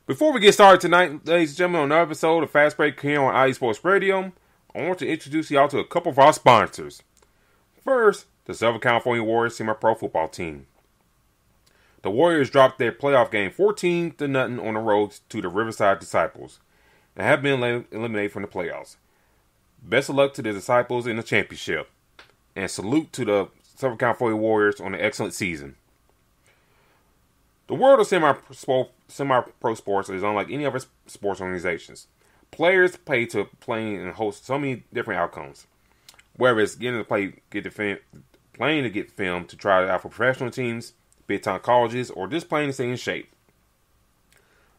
Before we get started tonight, ladies and gentlemen, on another episode of Fast Break here on IE Sports Radio, I want to introduce y'all to a couple of our sponsors. First, the Southern California Warriors semi-pro football team. The Warriors dropped their playoff game 14-0 on the road to the Riverside Disciples and have been eliminated from the playoffs. Best of luck to the Disciples in the championship, and salute to the Southern California Warriors on an excellent season. The world of semi-pro sports is unlike any other sports organizations. Players pay to play and host so many different outcomes. Whether it's getting to play, playing to get filmed to try out for professional teams, big-time colleges, or just playing to stay in shape.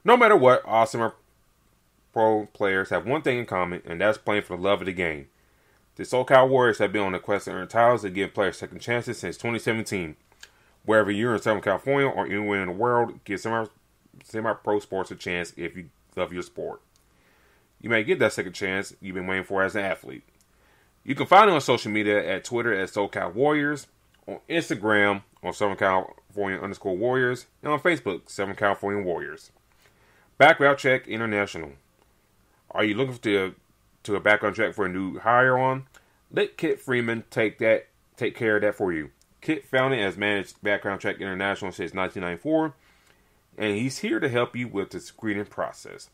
No matter what, all semi-pro players have one thing in common, and that's playing for the love of the game. The SoCal Warriors have been on the quest to earn titles and give players second chances since 2017. Wherever you're in Southern California or anywhere in the world, give semi-pro sports a chance if you love your sport. You may get that second chance you've been waiting for as an athlete. You can find it on social media at Twitter at SoCal Warriors, on Instagram on Southern California _Warriors, and on Facebook, Southern California Warriors. Background Check International. Are you looking to a background check for a new hire on? Let Kit Freeman take care of that for you. Kit founded as managed Background Check International since 1994, and he's here to help you with the screening process.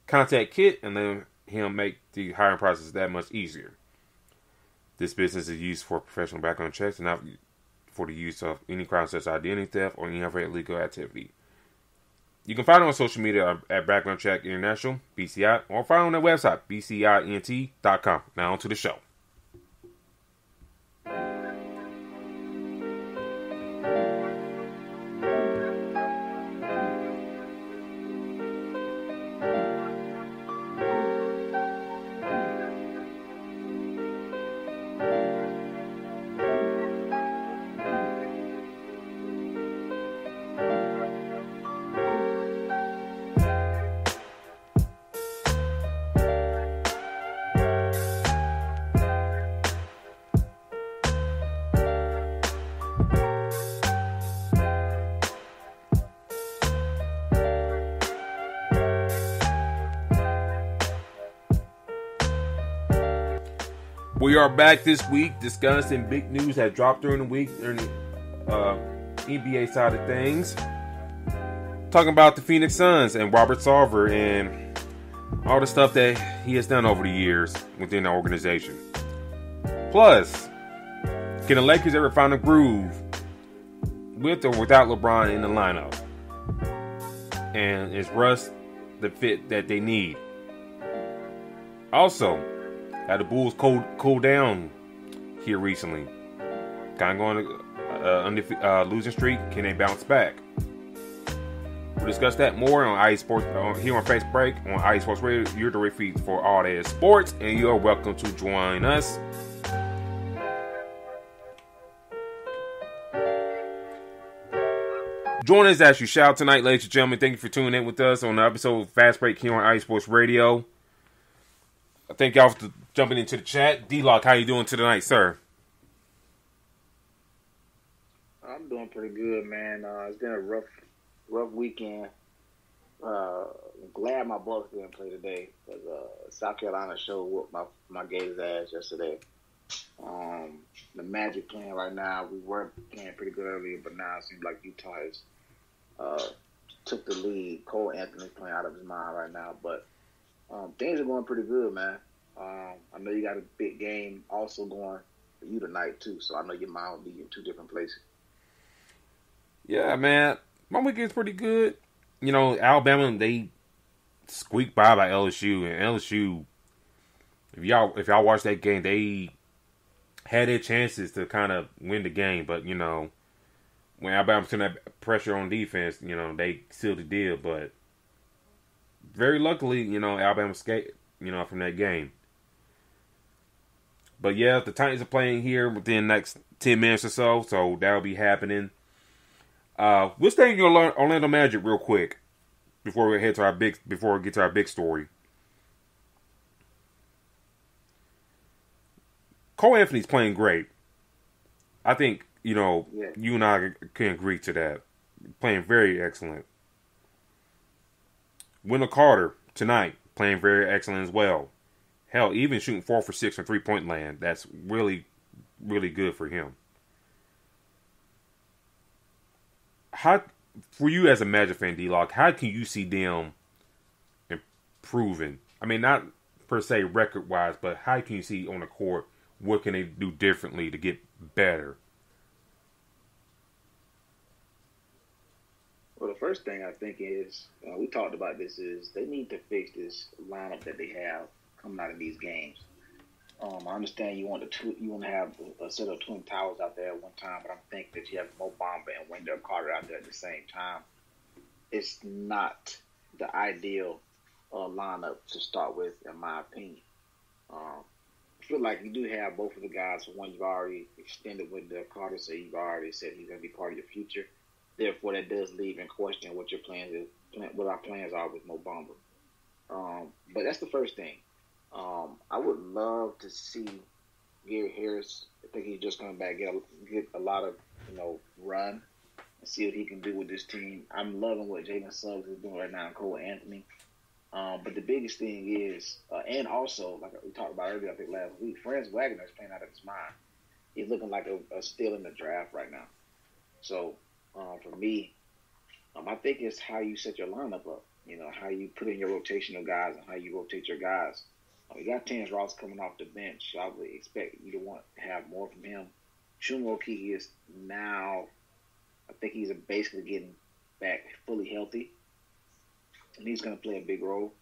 Contact Kit and let him make the hiring process that much easier. This business is used for professional background checks and not for the use of any crime such as identity theft or any other illegal activity. You can find it on social media at Background Check International, BCI, or find it on their website, bcint.com. Now on to the show. We are back this week discussing big news that dropped during the week during the NBA side of things. Talking about the Phoenix Suns and Robert Sarver and all the stuff that he has done over the years within the organization. Plus, can the Lakers ever find a groove with or without LeBron in the lineup? And is Russ the fit that they need? Also, had the Bulls cool down here recently? Kind of going on losing streak. Can they bounce back? We'll discuss that more on IE Sports here on Fast Break on IE Sports Radio. You're the right feed for all that is sports, and you are welcome to join us. Join us as you shout tonight, ladies and gentlemen. Thank you for tuning in with us on the episode of Fast Break here on IE Sports Radio. Thank y'all for jumping into the chat. D-Lock, how you doing tonight, sir? I'm doing pretty good, man. It's been a rough weekend. I'm glad my Bucks didn't play today because South Carolina showed whooped my Gators ass yesterday. The Magic playing right now. We were playing pretty good earlier, but now it seems like Utah has took the lead. Cole Anthony's playing out of his mind right now, but things are going pretty good, man. I know you got a big game also going for you tonight, too, so I know your mind will be in two different places. Yeah, man. My weekend's pretty good. You know, Alabama, they squeaked by LSU, and LSU, if y'all watch that game, they had their chances to kind of win the game, but, you know, when Alabama put that pressure on defense, you know, they sealed the deal, but very luckily, you know, Alabama escaped, you know, from that game. But yeah, the Titans are playing here within the next 10 minutes or so that'll be happening. We'll stay in your Orlando Magic real quick before we get to our big story. Cole Anthony's playing great. I think, you know, you and I can agree to that. Playing very excellent. Wendell Carter tonight playing very excellent as well. Hell, even shooting 4 for 6 from 3-point land. That's really, really good for him. How, for you as a Magic fan, D-Lock, how can you see them improving? I mean, not per se record-wise, but how can you see on the court, what can they do differently to get better? Well, the first thing I think is, we talked about this, is they need to fix this lineup that they have coming out of these games. I understand you want to have a set of twin towers out there at one time, but I'm thinking that you have Mo Bamba and Wendell Carter out there at the same time. It's not the ideal lineup to start with, in my opinion. I feel like you do have both of the guys. For one, you've already extended Wendell Carter, so you've already said he's going to be part of your future. Therefore, that does leave in question what your plans is, what our plans are with Mo Bamba. But that's the first thing. I would love to see Gary Harris. I think he's just coming back, get a lot of run and see what he can do with this team. I'm loving what Jalen Suggs is doing right now, and Cole Anthony. But the biggest thing is, and also like we talked about earlier, I think last week, Franz Wagner is playing out of his mind. He's looking like a steal in the draft right now. So for me, I think it's how you set your lineup up. How you put in your rotational guys and how you rotate your guys. We got Terrence Ross coming off the bench. So I would expect you to want to have more from him. Chuma Okeke is now, I think he's basically getting back fully healthy. And he's going to play a big role.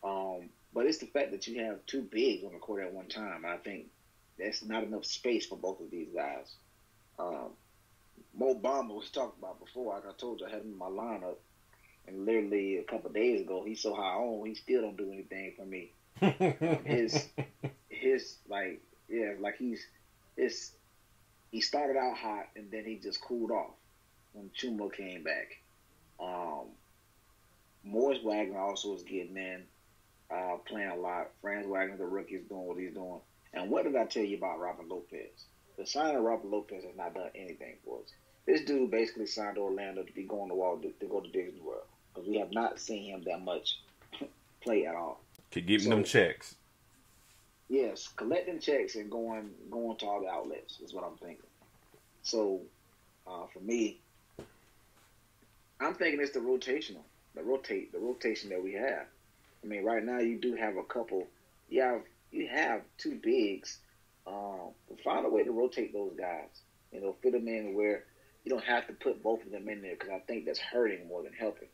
But it's the fact that you have two bigs on the court at one time. I think that's not enough space for both of these guys. Mo Bamba was talked about before. Like I told you, I had him in my lineup. And literally a couple of days ago, he's so high on, he still don't do anything for me. He started out hot and then he just cooled off when Chuma came back. Morris Wagner also is getting in, playing a lot. Franz Wagner, the rookie, is doing what he's doing. And what did I tell you about Robert Lopez? The signing of Robert Lopez has not done anything for us. This dude basically signed to Orlando to be going to go to Disney World, because we have not seen him that much play at all. Keep giving them checks. Yes, collecting checks and going to all the outlets is what I'm thinking. So, for me, I'm thinking it's the rotation that we have. I mean, right now you do have a couple. You have two bigs. Find a way to rotate those guys. Fit them in where you don't have to put both of them in there, because I think that's hurting more than helping.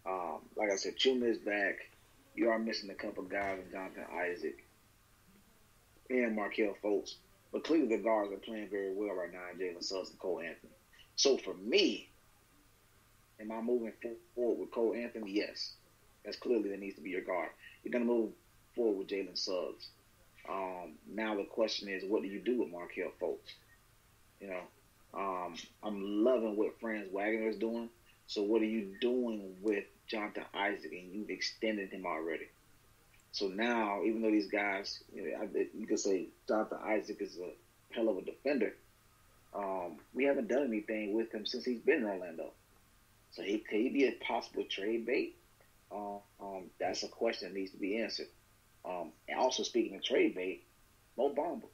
Like I said, Chuma is back. You are missing a couple guys in Jonathan Isaac and Markelle Fultz. But clearly the guards are playing very well right now in Jalen Suggs and Cole Anthony. So for me, am I moving forward with Cole Anthony? Yes. That's clearly that needs to be your guard. You're going to move forward with Jalen Suggs. Now the question is, what do you do with Markelle Fultz? I'm loving what Franz Wagner is doing. So what are you doing with Jonathan Isaac? And you've extended him already. So now, even though these guys, you could say Jonathan Isaac is a hell of a defender, we haven't done anything with him since he's been in Orlando. So could he be a possible trade bait? That's a question that needs to be answered. And also, speaking of trade bait, Mo Bamba.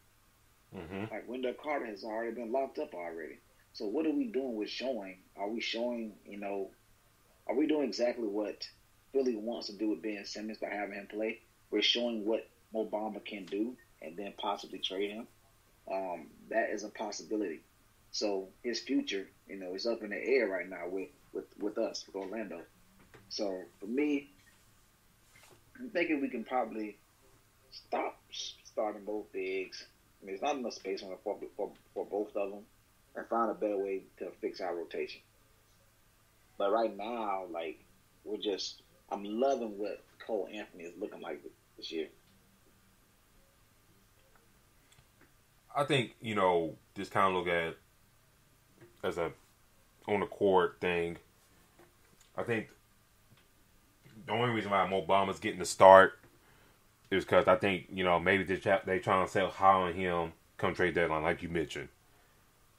Mm-hmm. Like Wendell Carter has already been locked up already. So what are we doing with showing? Are we showing, are we doing exactly what Philly wants to do with Ben Simmons by having him play? We're showing what Mo Bamba can do and then possibly trade him. That is a possibility. So his future, is up in the air right now with us, with Orlando. So for me, I'm thinking we can probably stop starting both bigs. I mean, there's not enough space on the floor for both of them, and find a better way to fix our rotation. But right now, I'm loving what Cole Anthony is looking like this year. I think, just kind of look at as a on the court thing. I think the only reason why Mo Bamba's getting the start is because I think, maybe they trying to sell high on him come trade deadline, like you mentioned.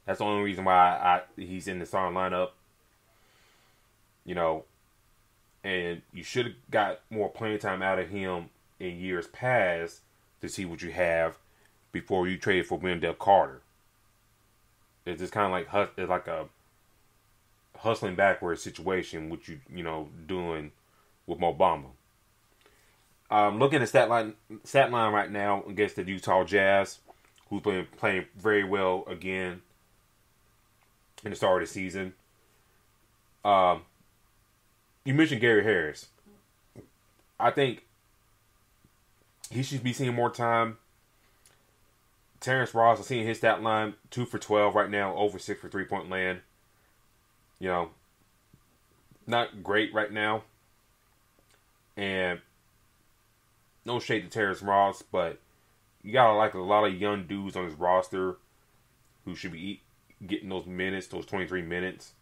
That's the only reason why he's in the starting lineup. And you should have got more playing time out of him in years past to see what you have before you traded for Wendell Carter. It's just kind of like a hustling backwards situation, which you know doing with Obama. Looking at stat line right now against the Utah Jazz, who's playing very well again in the start of the season. You mentioned Gary Harris. I think he should be seeing more time. Terrence Ross, I'm seeing his stat line 2 for 12 right now, over 6 for 3-point land. You know, not great right now. And no shade to Terrence Ross, but you got like a lot of young dudes on his roster who should be getting those minutes, those 23 minutes.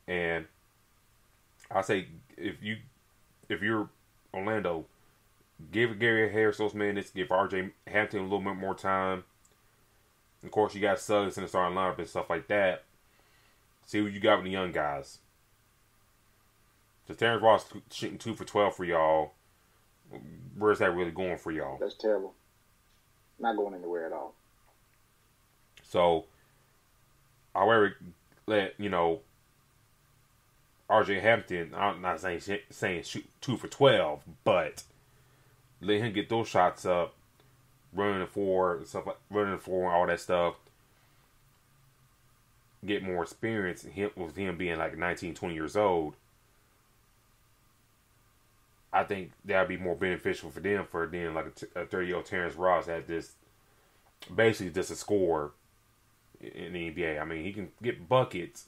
And I say if you're Orlando, give Gary Harris those minutes, give RJ Hampton a little bit more time. Of course, you got Suggs in the starting lineup and stuff like that. See what you got with the young guys. So Terrence Ross shooting 2 for 12 for y'all. Where's that really going for y'all? That's terrible. Not going anywhere at all. So, however, let RJ Hampton, I'm not saying shoot 2 for 12, but let him get those shots up, running the floor and all that stuff. Get more experience with him being like 19, 20 years old. I think that'd be more beneficial for them like a 30-year-old Terrence Ross at this, basically just a scorer in the NBA. I mean, he can get buckets,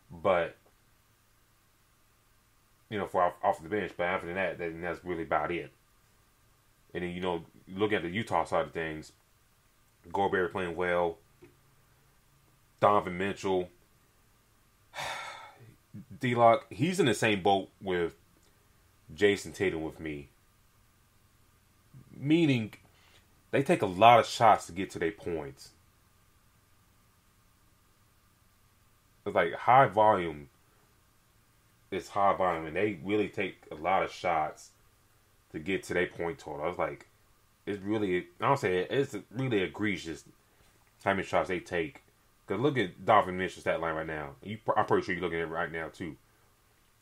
but for off the bench. But after that, then that's really about it. And then look at the Utah side of things. Gobert playing well. Donovan Mitchell, D-Lock, he's in the same boat with Jason Tatum with me. Meaning, they take a lot of shots to get to their points. It's like high volume. It's high volume, and they really take a lot of shots to get to their point total. I was like, it's really egregious how many shots they take. Because look at Donovan Mitchell's stat line right now. I'm pretty sure you're looking at it right now, too.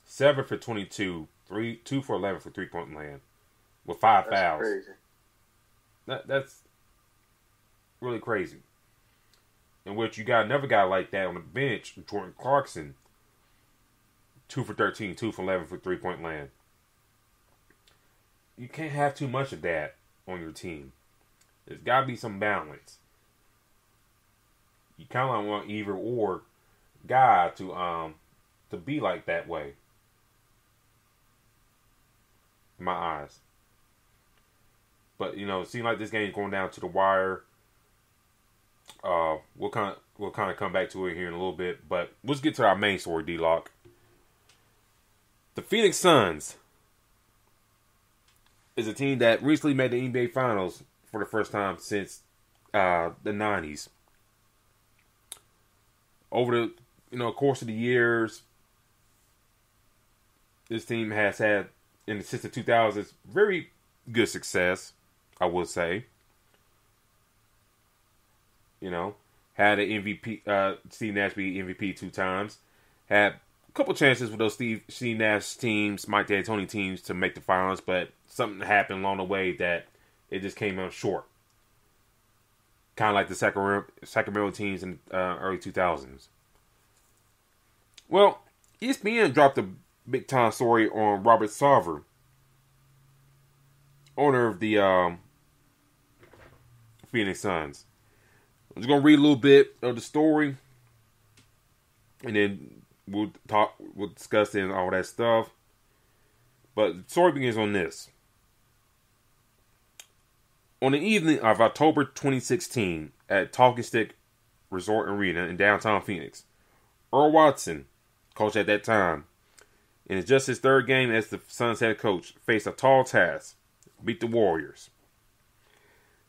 7 for 22, 2 for 11 for 3-point land, with 5 fouls. Crazy. That's really crazy. In which you got another guy like that on the bench, Jordan Clarkson, 2 for 13, 2 for 11 for 3-point land. You can't have too much of that on your team. There's got to be some balance. You kind of want either or guy to be like that way. In my eyes. But it seems like this game's going down to the wire. We'll kind of come back to it here in a little bit, but let's get to our main story, D-Lock. The Phoenix Suns is a team that recently made the NBA Finals for the first time since the 90s. Over the course of the years, this team has had, since the 2000s, very good success, I would say. Had an MVP, Steve Nash be MVP 2 times. Had a couple chances with those Steve Nash teams, Mike D'Antoni teams to make the finals, but something happened along the way that it just came out short. Kind of like the Sacramento teams in early 2000s. Well, ESPN dropped a big-time story on Robert Sarver, owner of the Phoenix Suns. I'm just going to read a little bit of the story, and then we'll discuss it and all that stuff. But the story begins on this. On the evening of October 2016 at Talking Stick Resort Arena in downtown Phoenix, Earl Watson, coach at that time, and it's just his 3rd game as the Suns head coach, faced a tall task: beat the Warriors.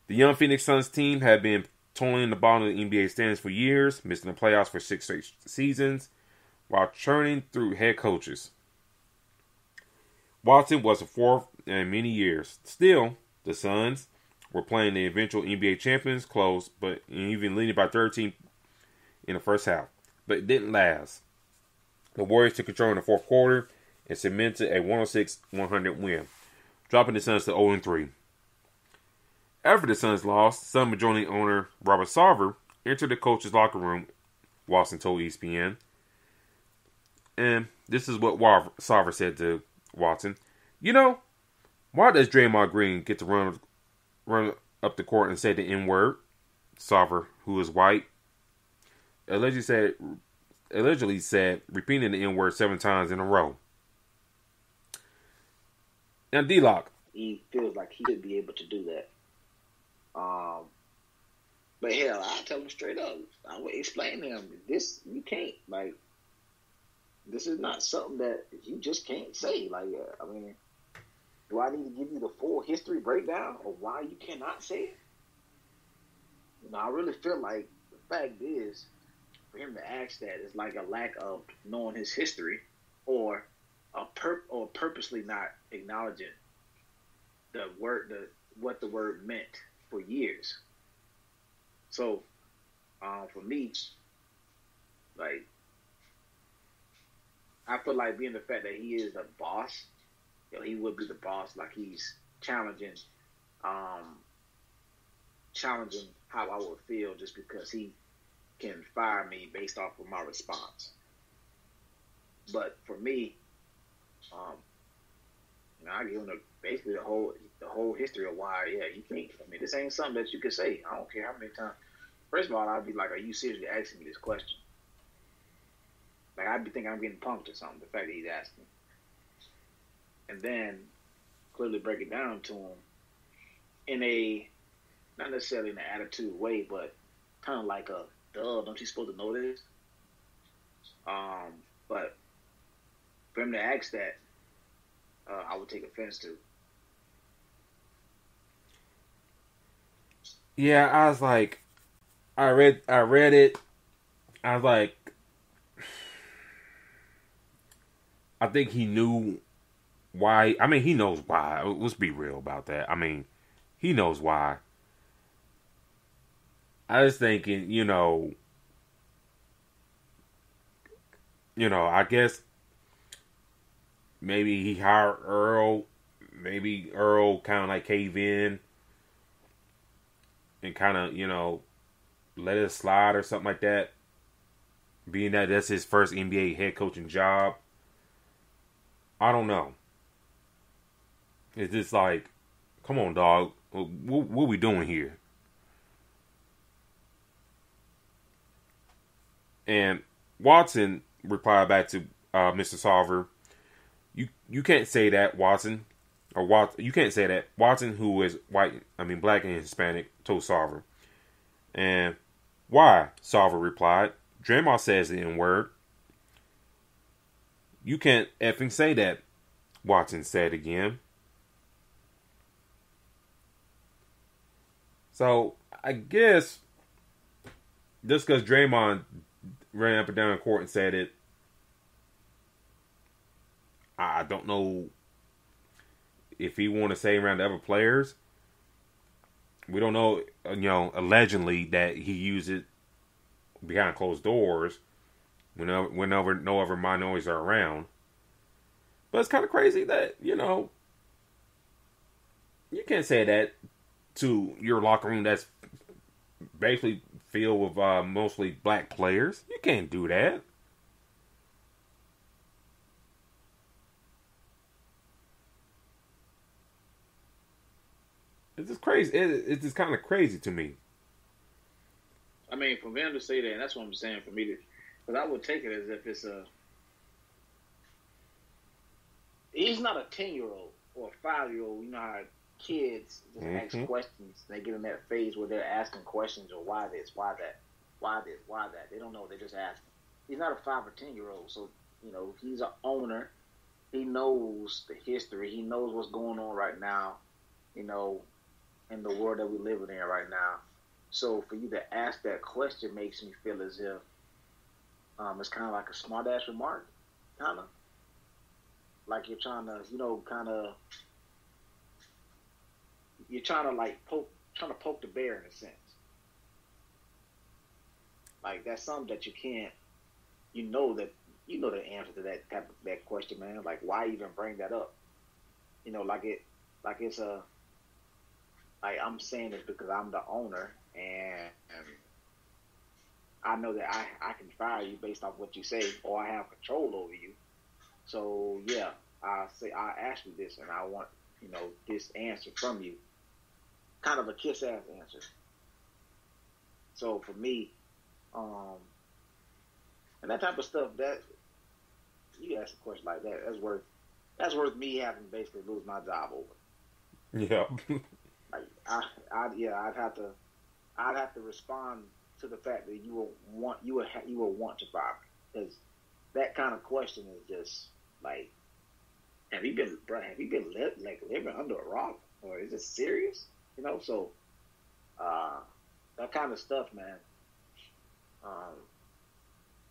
The young Phoenix Suns team had been toiling in the bottom of the NBA standings for years, missing the playoffs for 6 straight seasons, while churning through head coaches. Watson was the fourth in many years. Still, the Suns were playing the eventual NBA champions close, but even leading by 13 in the first half. But it didn't last. The Warriors took control in the fourth quarter and cemented a 106-100 win, dropping the Suns to 0-3. After the Suns lost, Sun majority owner Robert Sarver entered the coach's locker room, Watson told ESPN. And this is what Sarver said to Watson. You know, why does Draymond Green get to run up the court and say the N-word? Sarver, who is white, allegedly said repeating the N-word 7 times in a row. Now, D-Lock. He feels like he should be able to do that. But hell, I tell him straight up. I would explain to him, this, you can't, like, this is not something that you just can't say. Like, I mean, do I need to give you the full history breakdown of why you cannot say it? You know, I really feel like the fact is, for him to ask that is like a lack of knowing his history, or purposely not acknowledging what the word meant for years. So, for me, like, I feel like being the fact that he is the boss, you know, he would be the boss. Like, he's challenging how I would feel just because he can fire me based off of my response. But for me, you know, I give him basically the whole history of why, yeah, you can't. I mean, this ain't something that you can say. I don't care how many times. First of all, I'd be like, are you seriously asking me this question? Like, I'd be thinking I'm getting punked or something, the fact that he's asking. And then clearly break it down to him in a, not necessarily in an attitude way, but kind of like a, duh, don't you supposed to know this? But for him to ask that, I would take offense to. Yeah, I was like, I read it. I was like, I think he knew why. I mean, he knows why. Let's be real about that. I mean, he knows why. I was thinking, you know, I guess maybe he hired Earl. Maybe Earl kind of like cave in and kind of, you know, let it slide or something like that. Being that that's his first NBA head coaching job. I don't know. It's just like, come on, dog. What we doing here? And Watson replied back to Mr. Sarver, you can't say that, Watson. You can't say that. Watson, who is black and Hispanic, told Sarver. And why? Sarver replied. Draymond says the N-word. You can't effing say that, Watson said again. So, I guess just because Draymond ran up and down the court and said it, I don't know if he want to say around the other players. We don't know, allegedly that he used it behind closed doors whenever no other minorities are around. But it's kind of crazy that, you can't say that to your locker room that's basically filled with mostly black players. You can't do that. It's just crazy. It's just kind of crazy to me. I mean, for them to say that, and that's what I'm saying, for me to, because I would take it as if it's he's not a 10-year-old or a 5-year-old. You know how kids just ask questions. They get in that phase where they're asking questions, or why this, why that, why this, why that. They don't know. They're just asking. He's not a 5 or 10-year-old, so, he's an owner. He knows the history. He knows what's going on right now, in the world that we're living in right now. So for you to ask that question makes me feel as if It's kind of like a smart ass remark, kind of like you're trying to, kind of you're trying to like poke the bear in a sense. Like that's something that you can't, you know the answer to that question, man. Like why even bring that up? Like it's a like I'm saying this because I'm the owner and I know that I can fire you based off what you say or I have control over you. So yeah, I ask you this and I want this answer from you. Kind of a kiss ass answer. So for me, and that type of stuff that you ask a question like that, that's worth me having to basically lose my job over. Yeah. Like I'd have to respond to the fact that you will want to fire me because that kind of question is just like, have you been living under a rock or is it serious? So that kind of stuff, man.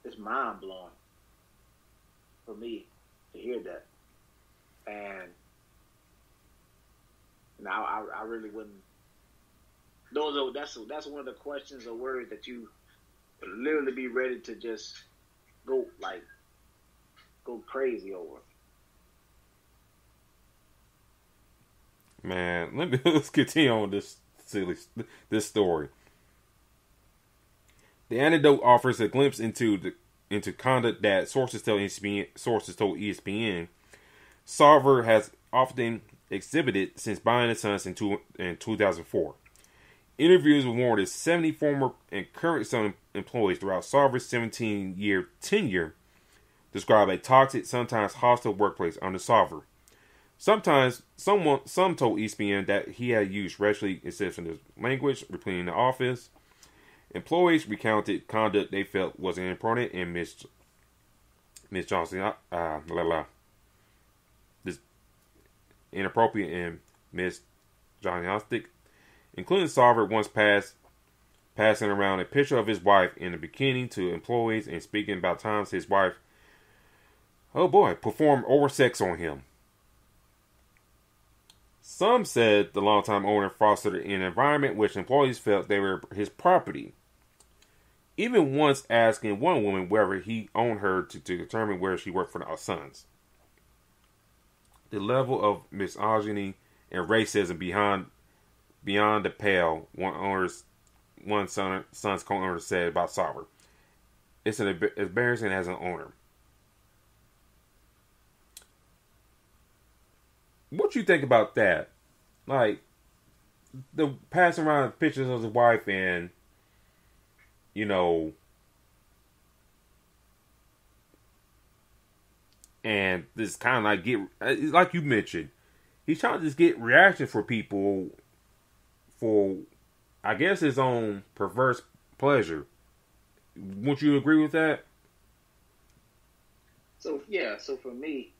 It's mind blowing for me to hear that, and now I really wouldn't. That's one of the questions or words that you would literally be ready to just go crazy over. Man, let's continue on this story. The anecdote offers a glimpse into conduct that sources told ESPN. Sarver has often exhibited since buying the Suns in 2004. Interviews with more than 70 former and current Sun employees throughout Sarver's 17-year tenure describe a toxic, sometimes hostile workplace under Sarver. Some told ESPN that he had used racially insensitive language, repeating the office. Employees recounted conduct they felt was inappropriate and inappropriate and misogynistic, including Sarver once passing around a picture of his wife in a bikini to employees and speaking about times his wife, performed oversex on him. Some said the longtime owner fostered an environment which employees felt they were his property, even once asking one woman whether he owned her to determine where she worked for the Suns. The level of misogyny and racism beyond the pale, one Suns co-owner said about Sarver. It's embarrassing as an owner. What you think about that? Like, the passing around pictures of his wife and, and this kind of like you mentioned, he's trying to just get reaction for people for, I guess, his own perverse pleasure. Won't you agree with that? So for me,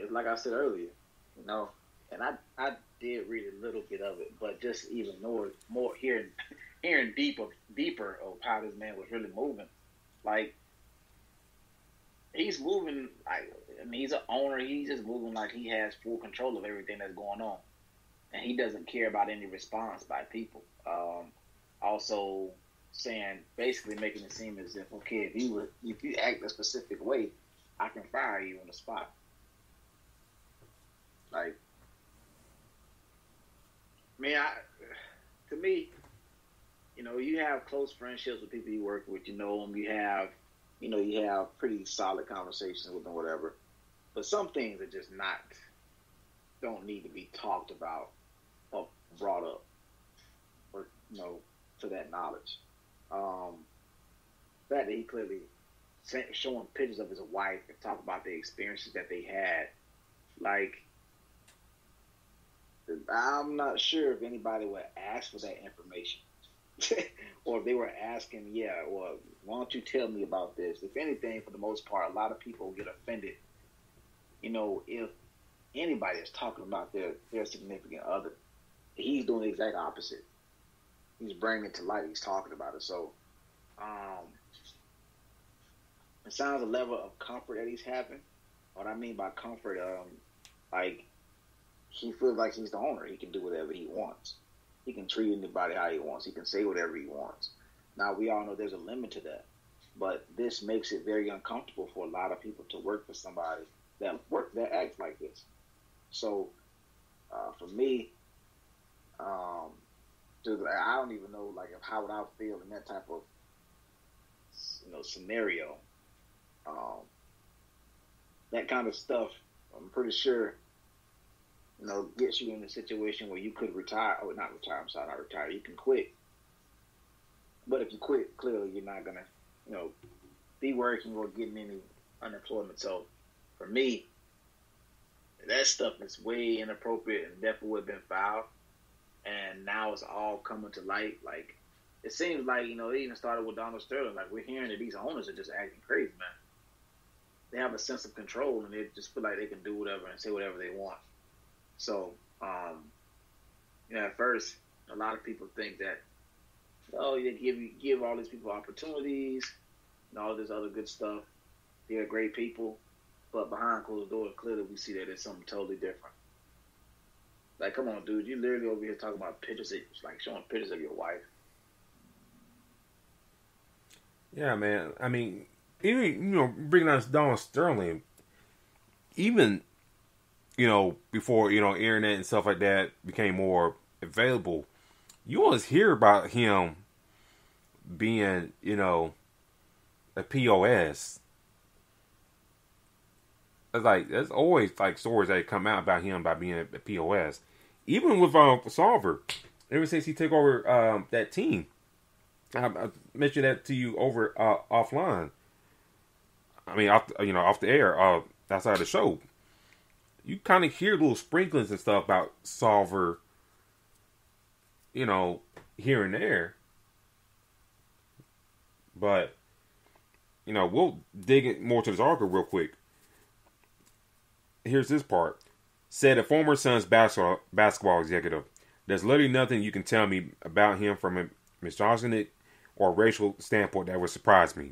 like I said earlier, and I did read a little bit of it, but just even more hearing deeper of how this man was really moving. Like he's moving he's an owner, he's just moving like he has full control of everything that's going on. And he doesn't care about any response by people. Also basically making it seem as if, okay, if you act a specific way, I can fire you on the spot. Like, to me, you have close friendships with people you work with. You know them. You have pretty solid conversations with them, whatever. But some things are just don't need to be talked about or brought up, or to that knowledge. The fact that he clearly showing pictures of his wife and talk about the experiences that they had, like. I'm not sure if anybody would ask for that information. Or if they were asking, well, why don't you tell me about this? If anything, for the most part, a lot of people get offended, if anybody is talking about their significant other. He's doing the exact opposite. He's bringing it to light. He's talking about it. So, it sounds a level of comfort that he's having. What I mean by comfort, like he feels like he's the owner. He can do whatever he wants. He can treat anybody how he wants. He can say whatever he wants. Now we all know there's a limit to that, but this makes it very uncomfortable for a lot of people to work for somebody that acts like this. So for me, I don't even know like how would I feel in that type of scenario. That kind of stuff, I'm pretty sure, gets you in a situation where you could retire. Oh, not retire. I'm sorry, not retire. You can quit. But if you quit, clearly you're not gonna, be working or getting any unemployment. So, for me, that stuff is way inappropriate and definitely would have been filed. And now it's all coming to light. Like, it seems like, it even started with Donald Sterling. Like, we're hearing that these owners are just acting crazy, man. They have a sense of control, and they just feel like they can do whatever and say whatever they want. So, at first, a lot of people think that, you give all these people opportunities and all this other good stuff. They're great people, but behind closed doors, clearly we see that it's something totally different. Like, come on, dude, you literally over here talking about pictures, like showing pictures of your wife. Yeah, man. I mean, even, bringing on Donald Sterling, even, before, internet and stuff like that became more available, you always hear about him being, a POS. There's always, stories that come out about him by being a POS. Even with Sarver, ever since he took over that team. I mentioned that to you over offline. I mean, off the air, outside the show. You kind of hear little sprinklings and stuff about Sarver, here and there. But, we'll dig more to this article real quick. Here's this part. Said a former Suns basketball executive, there's literally nothing you can tell me about him from a misogynistic or racial standpoint that would surprise me.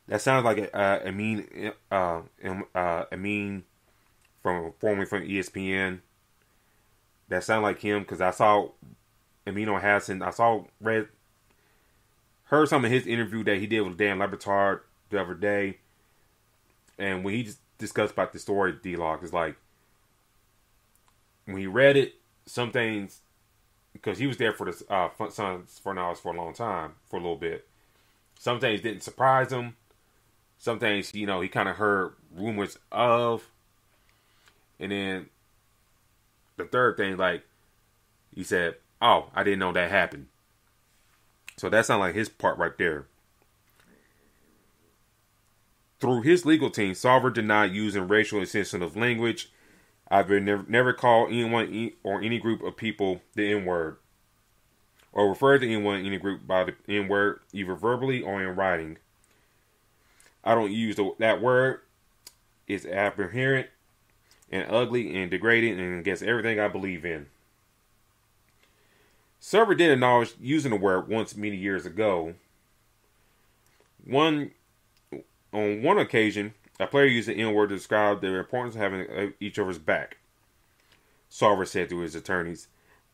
That sounds like a mean formerly from ESPN. That sounds like him because I saw Amino Hassan. Heard some of his interview that he did with Dan Lebertard the other day, and when he just discussed about the story, D-Lock is like when he read it, some things, because he was there for the Suns for a long time, for a little bit. Some things didn't surprise him. Some things, he kind of heard rumors of. And then the third thing, he said, "Oh, I didn't know that happened." So that sounds like his part right there. Through his legal team, Sarver denied using racial insensitive language. I've never called anyone or any group of people the N-word, or referred to anyone in any group by the N-word, either verbally or in writing. I don't use that word. It's aberrant and ugly and degrading and against everything I believe in. Sarver did acknowledge using the word once many years ago. On one occasion, a player used the N-word to describe the importance of having each other's back. Sarver said to his attorneys,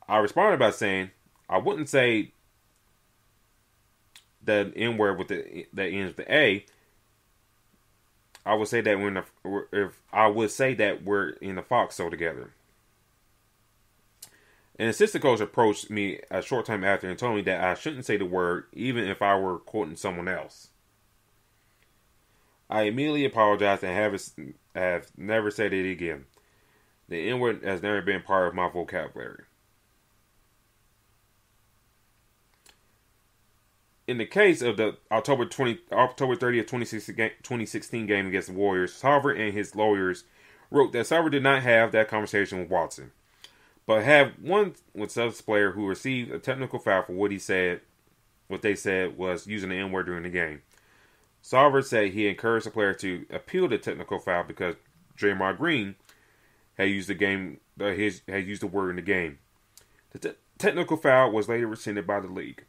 I responded by saying, I wouldn't say the N-word with the ends with the A. I would say that we're in the foxhole together. An assistant coach approached me a short time after and told me that I shouldn't say the word even if I were quoting someone else. I immediately apologized and have never said it again. The N-word has never been part of my vocabulary. In the case of the October 30th, 2016 game against the Warriors, Sarver and his lawyers wrote that Sarver did not have that conversation with Watson, but had one with Celtics player who received a technical foul for what they said was using the N-word during the game. Sarver said he encouraged the player to appeal the technical foul because Draymond Green had used the word in the game. The technical foul was later rescinded by the league.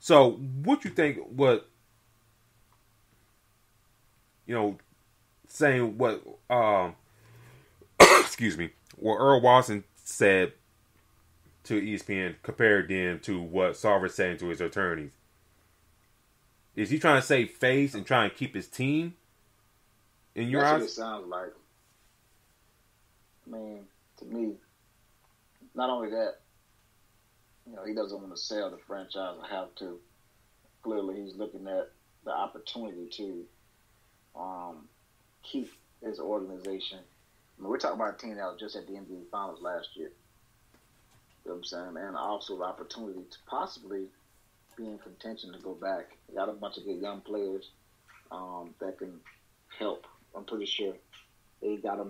So, what you think? What saying what excuse me, what Earl Watson said to ESPN compared then to what Sarver's saying to his attorneys. Is he trying to save face and try and keep his team in your That's eyes? what it sounds like. I mean, to me, not only that, he doesn't want to sell the franchise or have to. Clearly, he's looking at the opportunity to keep his organization. I mean, we're talking about a team that was just at the NBA Finals last year. You know what I'm saying? And also the opportunity to possibly be in contention to go back. They got a bunch of good young players that can help. I'm pretty sure they got a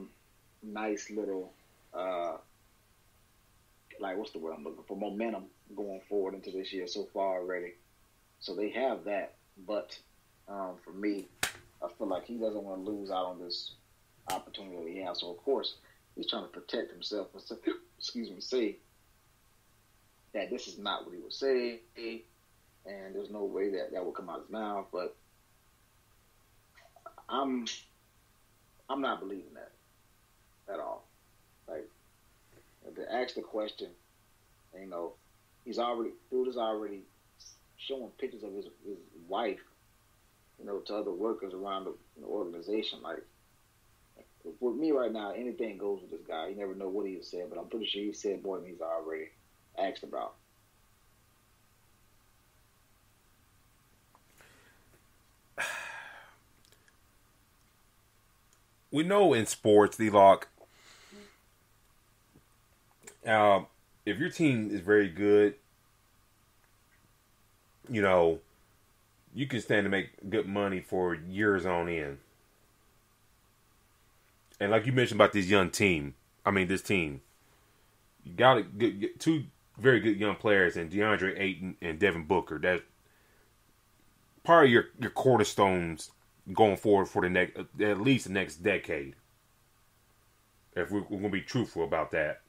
nice little, what's the word I'm looking for? Momentum going forward into this year so far already. So they have that. But for me, I feel like he doesn't want to lose out on this opportunity that he has. So, of course, he's trying to protect himself and say that this is not what he would say, and there's no way that will come out of his mouth. But I'm not believing that at all. Like, to ask the question, dude is already showing pictures of his wife, to other workers around the organization. Like, with me right now, anything goes with this guy. You never know what he has said, but I'm pretty sure he said more than he's already asked about. We know in sports, D-Lock, if your team is very good, you can stand to make good money for years on end. And like you mentioned about this team, you got to get two very good young players in DeAndre Ayton and Devin Booker. That's part of your cornerstones going forward for at least the next decade. If we're going to be truthful about that.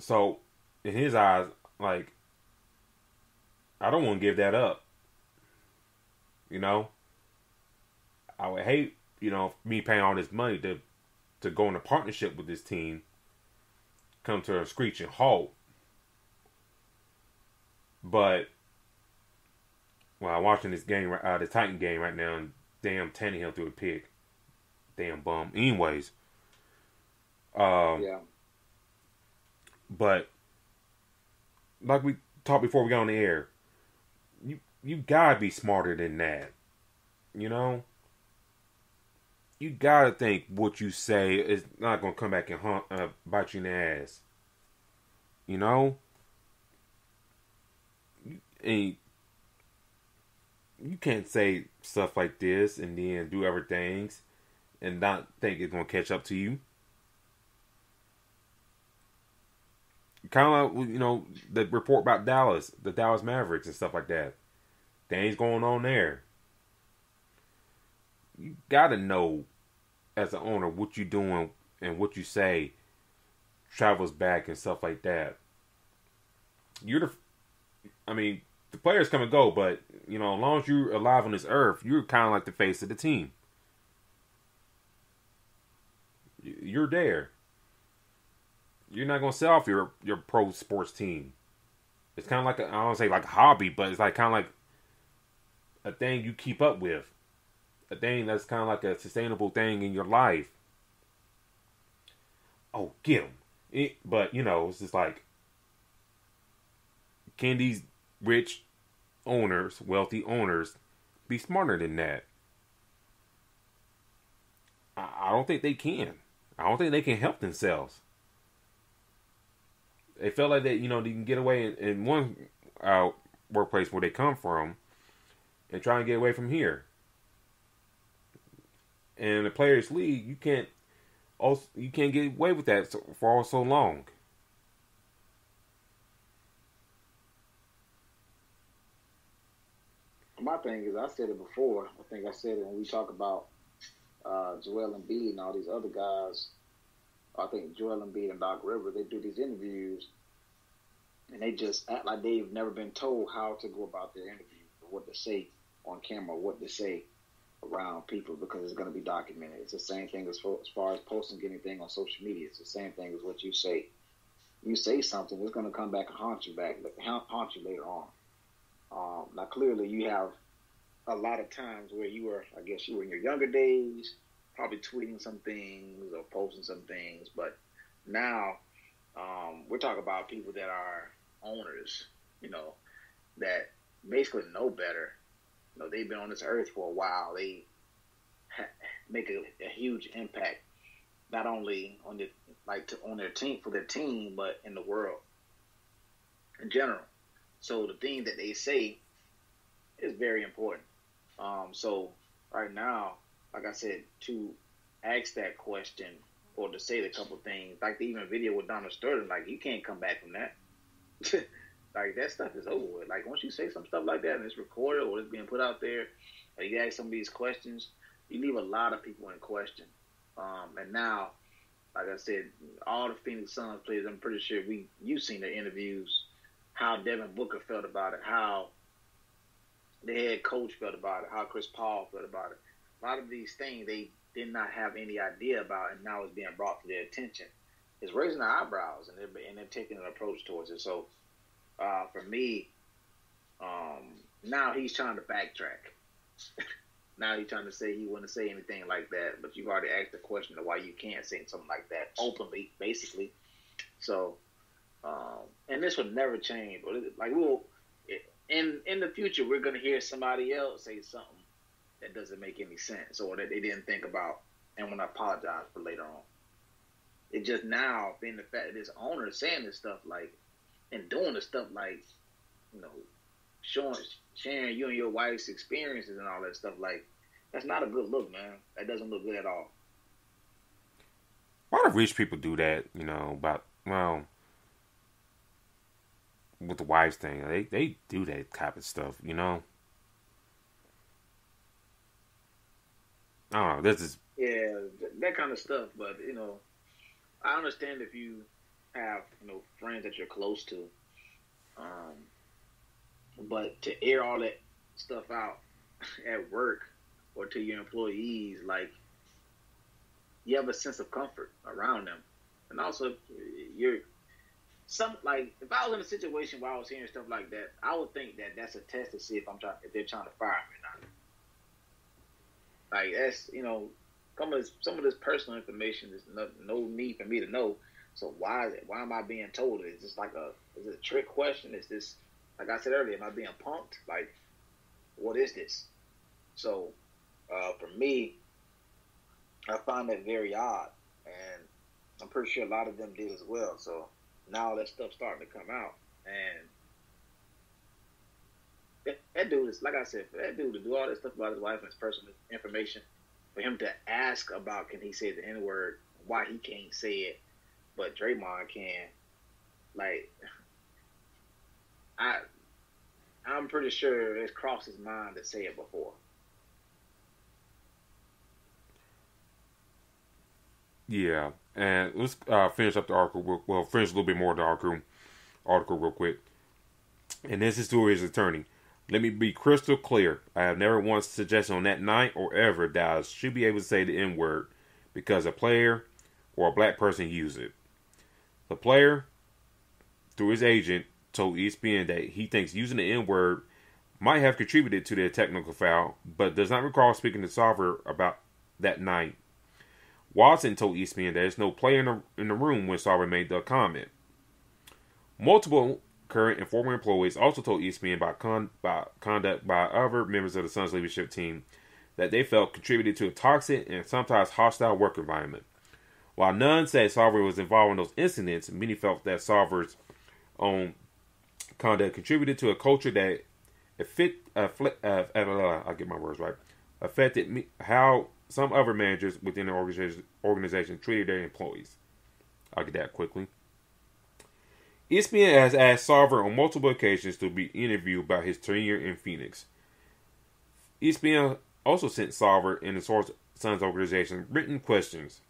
So in his eyes, like, I don't want to give that up. I would hate, me paying all this money to go in a partnership with this team, come to a screeching halt. But while I'm watching this game, the Titan game right now, and damn Tannehill threw a pick, damn bum. Anyways, yeah. But like we talked before we got on the air, you gotta be smarter than that. You gotta think what you say is not gonna come back and bite you in the ass. And you can't say stuff like this and then do other things and not think it's gonna catch up to you. Kind of like, the report about the Dallas Mavericks and stuff like that. Things going on there. You gotta know as an owner what you're doing and what you say travels back and stuff like that. The players come and go, but as long as you're alive on this earth, you're kind of like the face of the team. You're there. You're not gonna sell off your pro sports team. It's kind of like I don't want to say like a hobby, but it's like kind of like a thing you keep up with, a thing that's kind of like a sustainable thing in your life. Oh, get them! But it's just like, can these rich owners, wealthy owners, be smarter than that? I don't think they can. I don't think they can help themselves. They felt like that, they can get away in one workplace where they come from and try and get away from here. And the Players League, you can't get away with that for so long. My thing is, I said it before. I think I said it when we talk about Joel Embiid and all these other guys. I think Joel Embiid and Doc Rivers, they do these interviews, and they just act like they've never been told how to go about their interview, or what to say on camera, what to say around people, because it's going to be documented. It's the same thing as far as posting anything on social media. It's the same thing as what you say. You say something, it's going to come back and haunt you later on. Now, clearly, you have a lot of times where you were in your younger days, probably tweeting some things or posting some things, but now we're talking about people that are owners, that basically know better. They've been on this earth for a while. They make a huge impact, not only on their team, for their team, but in the world in general. So the thing that they say is very important. So right now, like I said, to ask that question or to say a couple things, like the even video with Donald Sterling, like you can't come back from that. Like that stuff is over with. Like once you say some stuff like that and it's recorded or it's being put out there, or you ask some of these questions, you leave a lot of people in question. And now, like I said, all the Phoenix Suns players, I'm pretty sure you've seen their interviews, how Devin Booker felt about it, how the head coach felt about it, how Chris Paul felt about it. A lot of these things they did not have any idea about, and now it's being brought to their attention. It's raising their eyebrows, and they're taking an approach towards it. So, for me, now he's trying to backtrack. Now he's trying to say he wouldn't say anything like that, but you've already asked the question of why you can't say something like that openly, basically. So, and this would never change. But in the future, we're going to hear somebody else say something that doesn't make any sense or that they didn't think about and want to apologize for later on. It just now being the fact that this owner is saying this stuff and doing this stuff sharing you and your wife's experiences and all that stuff, that's not a good look, man. That doesn't look good at all. Why do rich people do that, with the wives thing? They do that type of stuff, I don't know. This is... Yeah, that kind of stuff, but, I understand if you have, friends that you're close to, but to air all that stuff out at work or to your employees, you have a sense of comfort around them. And also, if I was in a situation where I was hearing stuff like that, I would think that that's a test to see if they're trying to fire me or not. That's, some of this personal information is no need for me to know. So why am I being told it? Is this is it a trick question? Is this, like I said earlier, am I being punked? What is this? So, for me, I find that very odd, and I'm pretty sure a lot of them did as well. So now that stuff's starting to come out, and that dude is, like I said, for that dude to do all this stuff about his wife and his personal information, for him to ask about can he say the N-word, why he can't say it, but Draymond can, I'm pretty sure it's crossed his mind to say it before. Yeah, and let's finish up the article. Well, finish a little bit more of the article real quick. And this is to his attorney. Let me be crystal clear. I have never once suggested on that night or ever that I should be able to say the N-word because a player or a black person used it. The player, through his agent, told ESPN that he thinks using the N-word might have contributed to their technical foul, but does not recall speaking to Sarver about that night. Watson told ESPN that there's no player in the room when Sarver made the comment. Multiple current and former employees also told ESPN about conduct by other members of the Suns leadership team that they felt contributed to a toxic and sometimes hostile work environment. While none said Sarver was involved in those incidents, many felt that Sarver's own conduct contributed to a culture that affected how some other managers within the organization treated their employees. I'll get that quickly. ESPN has asked Sarver on multiple occasions to be interviewed about his tenure in Phoenix. ESPN also sent Sarver and the Suns organization written questions.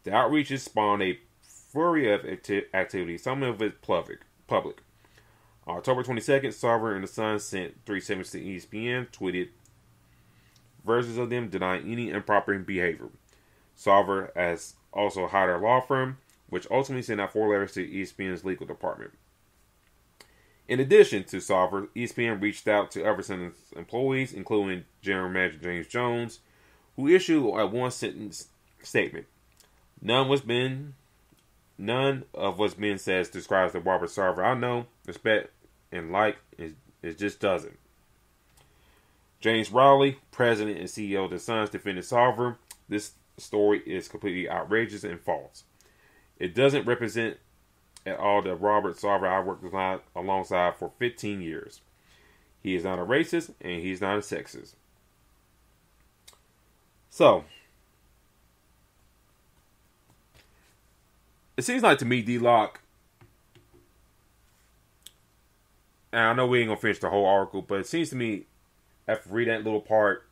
The outreaches spawned a flurry of activity, some of it public. On October 22nd, Sarver and the Sun sent 3 statements to ESPN, tweeted versions of them denying any improper behavior. Sarver has also hired a law firm, which ultimately sent out 4 letters to ESPN's legal department. In addition to Sarver, ESPN reached out to Everson's employees, including General Manager James Jones, who issued a one-sentence statement. None of what's been said describes the Robert Sarver I know, respect, and like. It just doesn't. James Rowley, president and CEO of the Suns, defended Sarver. This story is completely outrageous and false. It doesn't represent at all the Robert Sarver I worked alongside for 15 years. He is not a racist and he's not a sexist. So, it seems like to me, D-Lock, and I know we ain't going to finish the whole article, but it seems to me, after reading that little part,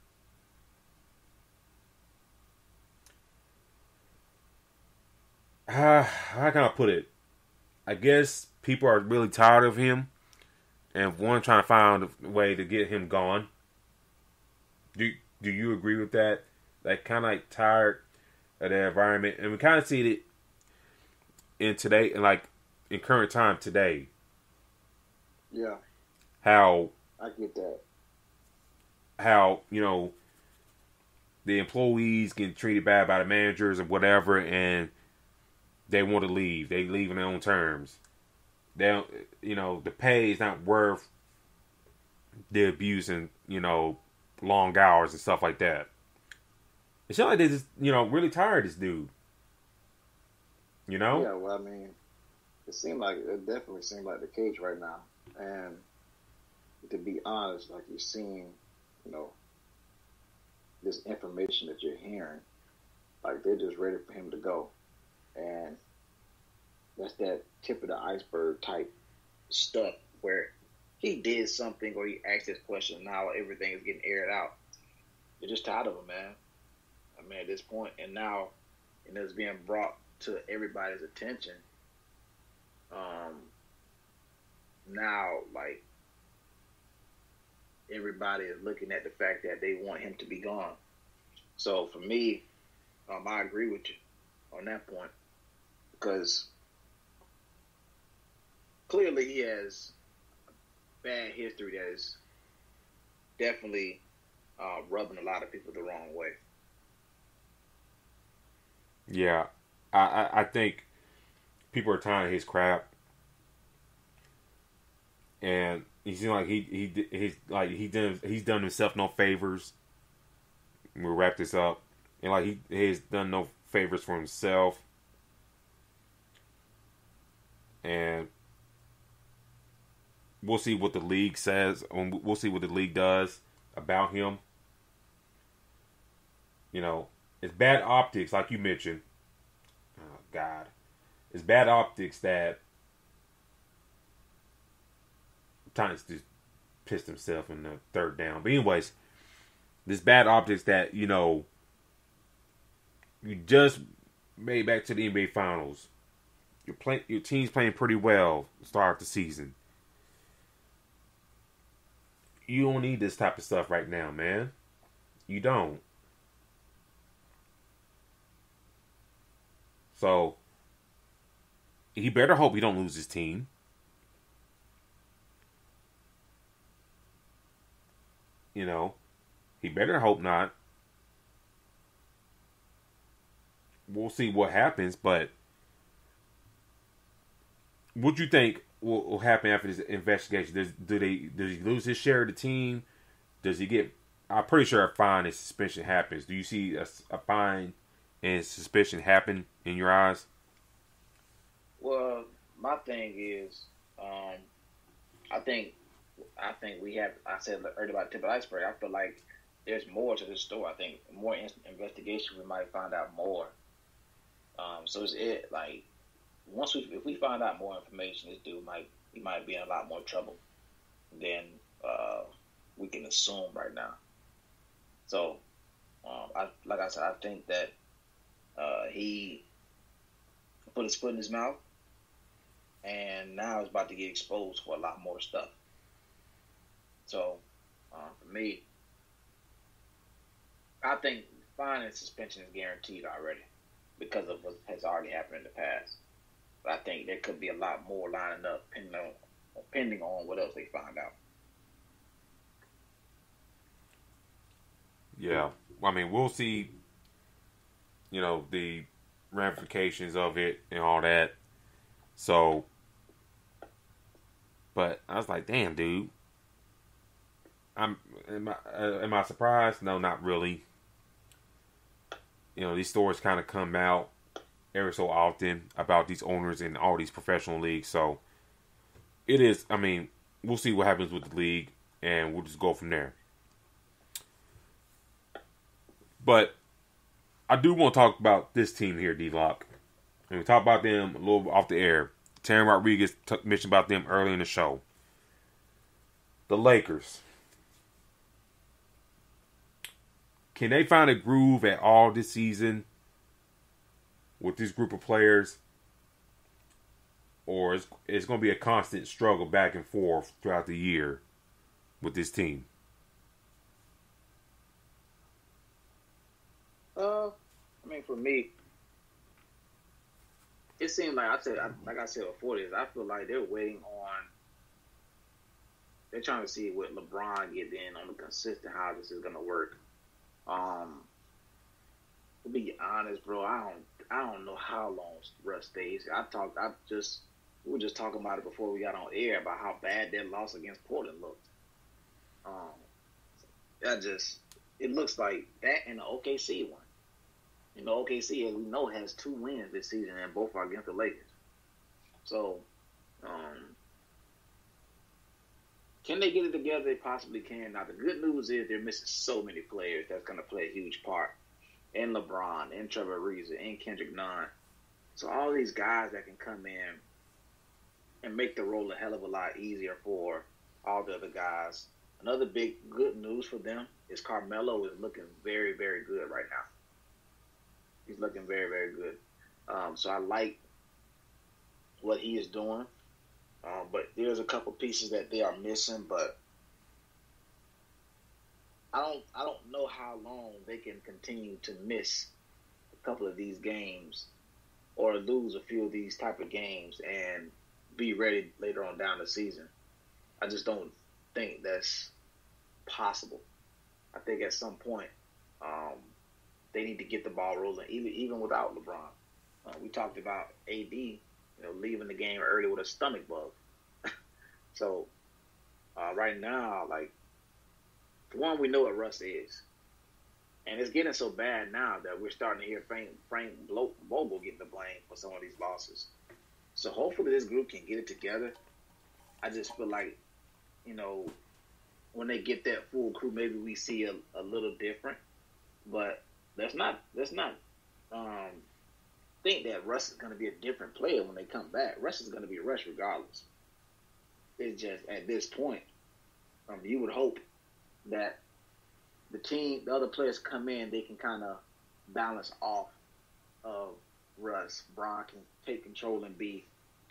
how can I put it? I guess people are really tired of him and one trying to find a way to get him gone. Do you agree with that? Like, kind of like tired of the environment, and we kind of see it in today, like in current time today. Yeah. How I get that. How, the employees getting treated bad by the managers and whatever, and they want to leave. They leave on their own terms. They don't, the pay is not worth the abuse and, long hours and stuff like that. It sounds like they just, really tired of this dude. Yeah, well, I mean, it definitely seemed like the case right now. And to be honest, like you're seeing, this information that you're hearing, like they're just ready for him to go. And that's that tip of the iceberg type stuff where he did something or he asked this question and now everything is getting aired out. You're just tired of him, man. I mean, at this point, and now it's being brought to everybody's attention. Now, like, everybody is looking at the fact that they want him to be gone. So for me, I agree with you on that point because clearly he has bad history that is definitely rubbing a lot of people the wrong way. Yeah, I think people are tired of his crap, and he seems like he's done himself no favors. We'll wrap this up, and like he has done no favors for himself, and we'll see what the league says. We'll see what the league does about him. It's bad optics, like you mentioned. Oh, God. It's bad optics that Titans just pissed himself in the third down. But anyways, this bad optics that, you just made back to the NBA Finals. Your team's playing pretty well to start the season. You don't need this type of stuff right now, man. You don't. So, he better hope he don't lose his team. He better hope not. We'll see what happens, but what do you think will happen after this investigation? Does he lose his share of the team? Does he get? I'm pretty sure a fine and suspension happens. Do you see a fine and suspicion happen in your eyes? Well, my thing is, I think we have. I said earlier about the tip of the iceberg. I feel like there's more to this story. I think more investigation, we might find out more. So it's like if we find out more information, this dude might be in a lot more trouble than we can assume right now. So, like I said, I think that he put his foot in his mouth, and now it's about to get exposed for a lot more stuff. So, for me, I think fine and suspension is guaranteed already because of what has already happened in the past. But I think there could be a lot more lining up depending on what else they find out. Yeah. I mean, we'll see, the ramifications of it and all that. So, but I was like, damn, dude. Am I surprised? No, not really. These stories kind of come out every so often about these owners in all these professional leagues. So it is. I mean, we'll see what happens with the league, and we'll just go from there. But I do want to talk about this team here, D-Lock. And we talked about them a little off the air. Terry Rodriguez mentioned about them early in the show. The Lakers. Can they find a groove at all this season with this group of players? Or it's going to be a constant struggle back and forth throughout the year with this team? I mean, for me, it seemed like I said before this, I feel like they're waiting on. They're trying to see what LeBron get in on the consistent how this is gonna work. To be honest, bro, I don't know how long Russ stays. We were just talking about it before we got on air about how bad that loss against Portland looked. It looks like that and the OKC one. OKC, as we know, has 2 wins this season, and both are against the Lakers. So, can they get it together? They possibly can. Now, the good news is they're missing so many players that's going to play a huge part. And LeBron, and Trevor Ariza, and Kendrick Nunn. So all these guys that can come in and make the role a hell of a lot easier for all the other guys. Another big good news for them is Carmelo is looking very, very good right now. He's looking very, very good. So I like what he is doing. But there's a couple pieces that they are missing, but I don't know how long they can continue to miss a couple of these games or lose a few of these type of games and be ready later on down the season. I just don't think that's possible. I think at some point they need to get the ball rolling, even without LeBron. We talked about AD, leaving the game early with a stomach bug. So right now, for one, we know what Russ is, and it's getting so bad now that we're starting to hear Frank Vogel getting the blame for some of these losses. So hopefully this group can get it together. I just feel like, when they get that full crew, maybe we see a little different, but let's not think that Russ is going to be a different player when they come back. Russ is going to be Russ regardless. It's just at this point, you would hope that the other players come in, they can kind of balance off of Russ. Bron can take control and be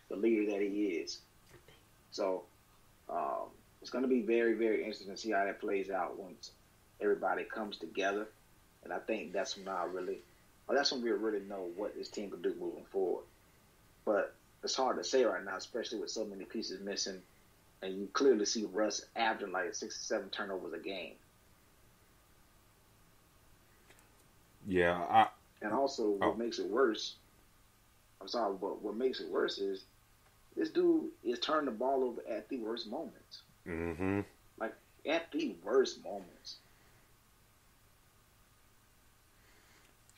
the leader that he is. So it's going to be very, very interesting to see how that plays out once everybody comes together. And I think that's when we'll really know what this team can do moving forward. But it's hard to say right now, especially with so many pieces missing. And you clearly see Russ averaging 6 or 7 turnovers a game. Yeah. And also, what makes it worse, but what makes it worse is this dude is turning the ball over at the worst moments. Mm-hmm. At the worst moments.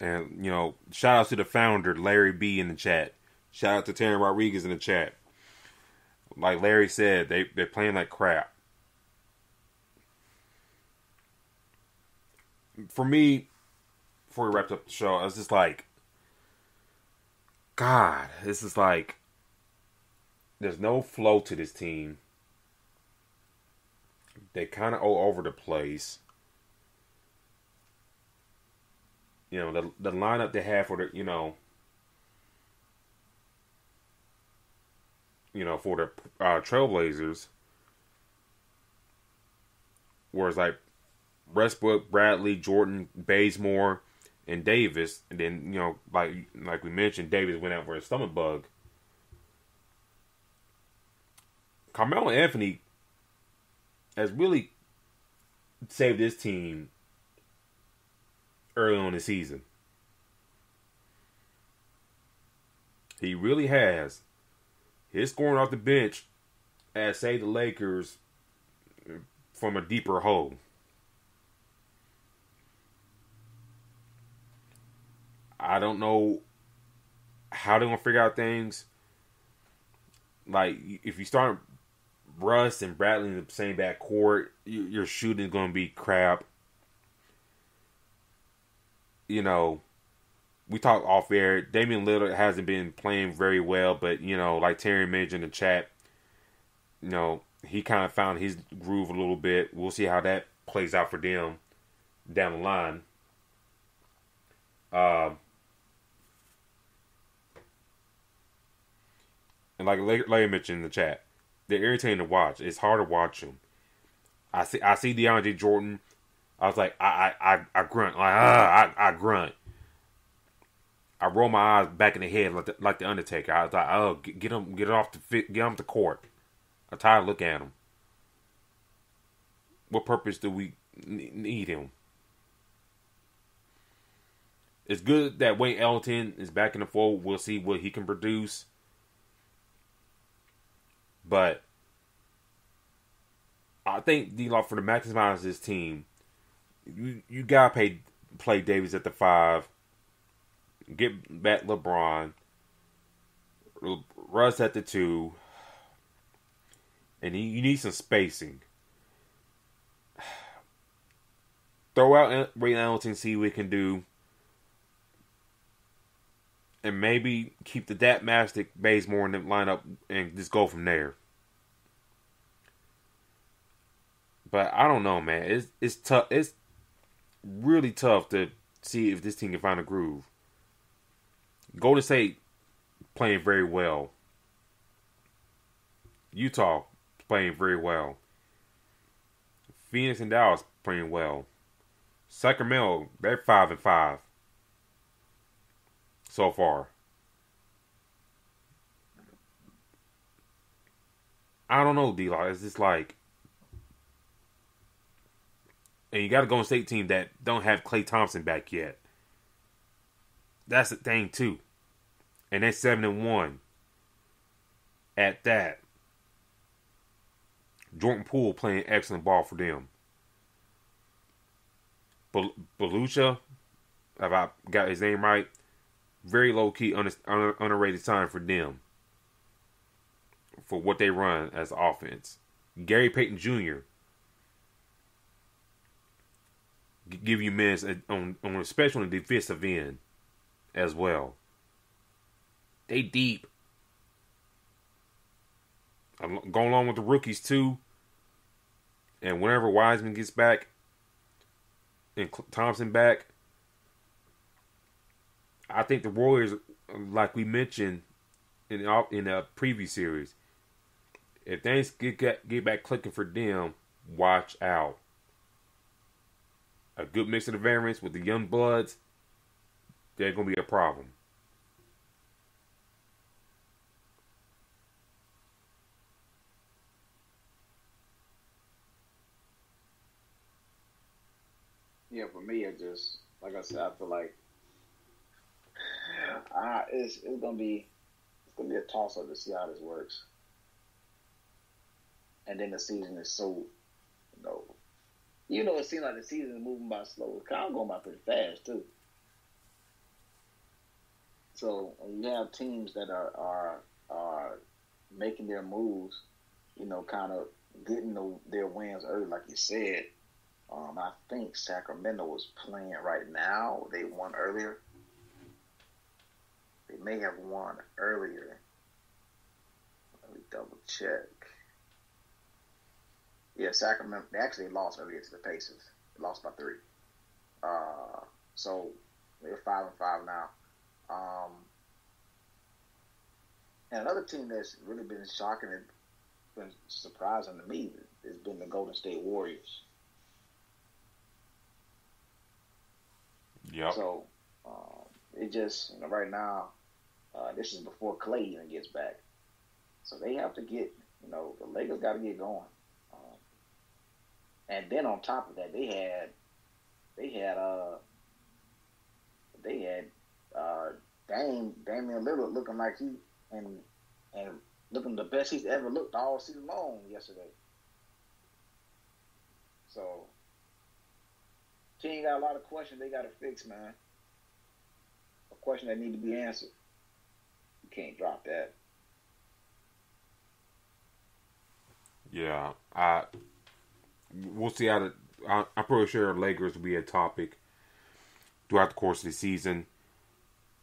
And, shout out to the founder, Larry B, in the chat. Shout out to Terry Rodriguez in the chat. Like Larry said, they're playing like crap. For me, before we wrapped up the show, I was just like, God, this is like, there's no flow to this team. They kind of all over the place. The lineup they have for the, for the Trailblazers, whereas like Westbrook, Bradley, Jordan, Bazemore, and Davis, and then like we mentioned, Davis went out for a stomach bug. Carmelo Anthony has really saved this team early on in the season. He really has. His scoring off the bench has saved the Lakers from a deeper hole. I don't know how they're going to figure out things. Like, if you start Russ and Bradley in the same backcourt, your shooting is going to be crap. We talked off air. Damian Lillard hasn't been playing very well, but, like Terry mentioned in the chat, he kind of found his groove a little bit. We'll see how that plays out for them down the line. And like Larry mentioned in the chat, they're irritating to watch. It's hard to watch them. I see DeAndre Jordan. I was like, I grunt. I grunt. I roll my eyes back in the head like the Undertaker. I was like, oh, get him the court. I'm tired of looking at him. What purpose do we need him? It's good that Wayne Ellington is back in the fold. We'll see what he can produce. But I think for the maximize this team, you gotta play Davis at the 5, get back LeBron, Russ at the 2, and you need some spacing. Throw out Wayne Ellington, see what he can do, and maybe keep the Dat Mastic Bazemore in the lineup and just go from there. But I don't know, man. It's tough. It's really tough to see if this team can find a groove. Golden State playing very well. Utah playing very well. Phoenix and Dallas playing well. Sacramento, they're 5-5 so far. I don't know, D-Lock. It's just like, and you got a Golden State team that don't have Klay Thompson back yet. That's the thing too. And they're 7-1 at that. Jordan Poole playing excellent ball for them. Belucha, if I got his name right, very low-key, underrated sign for them. For what they run as offense. Gary Payton Jr. give you minutes on especially on the defensive end as well. They deep. I'm going along with the rookies too. And whenever Wiseman gets back and Thompson back, I think the Warriors, like we mentioned in the preview series, if things get back clicking for them, watch out. A good mix of the variants with the young bloods, they're going to be a problem. Yeah, for me, it just, like I said, I feel like it's gonna be a toss up to see how this works. And then the season is so, it seems like the season is moving by slow. It's kind of going by pretty fast too. So when you have teams that are making their moves, kind of getting their wins early, like you said. I think Sacramento was playing right now. They won earlier. They may have won earlier. Let me double check. Yeah, Sacramento. They actually lost earlier to the Pacers. They lost by 3. So they're 5-5 now. And another team that's really been shocking and been surprising to me has been the Golden State Warriors. Yep. So it just right now, this is before Clay even gets back. So they have to get, the Lakers got to get going. And then on top of that, they had Damian Lillard looking like he and looking the best he's ever looked all season long yesterday. So team got a lot of questions they got to fix, man. A question that need to be answered. You can't drop that. Yeah, we'll see how I'm pretty sure Lakers will be a topic throughout the course of the season.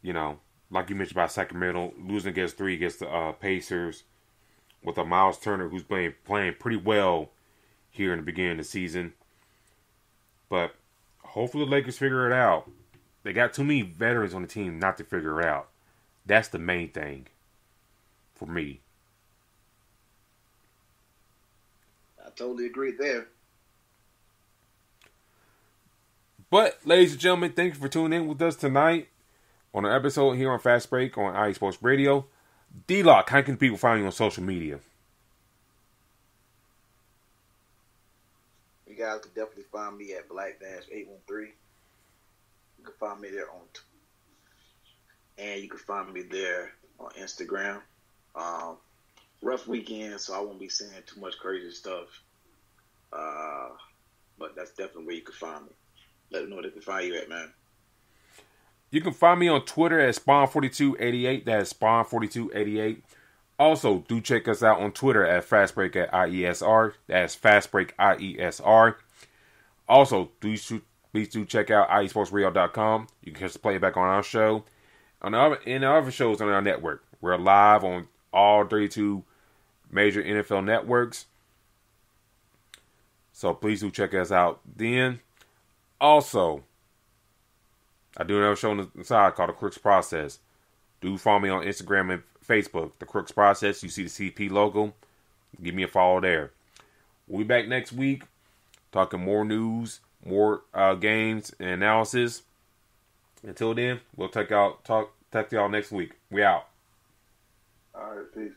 Like you mentioned about Sacramento losing against the Pacers with a Miles Turner who's playing pretty well here in the beginning of the season. But hopefully the Lakers figure it out. They got too many veterans on the team not to figure it out. That's the main thing for me. I totally agree there. But, ladies and gentlemen, thank you for tuning in with us tonight on an episode here on Fast Break on IE Sports Radio. D-Lock, how can people find you on social media? You guys can definitely find me at Black-813. You can find me there and you can find me there on Instagram. Rough weekend, so I won't be saying too much crazy stuff. But that's definitely where you can find me. Let them know where they can find you at, man. You can find me on Twitter at Spawn4288. That's Spawn4288. Also, do check us out on Twitter at Fastbreak at IESR. That's Fastbreak IESR. Also, please do check out IESportsRadio.com. You can catch the playback on our show. In the other shows on our network. We're live on all 32 major NFL networks. So please do check us out then. Also, I do another show on the side called The Crooks Process. Do follow me on Instagram and Facebook, The Crooks Process. You see the CP logo. Give me a follow there. We'll be back next week talking more news, more games and analysis. Until then, we'll talk to y'all next week. We out. All right, peace.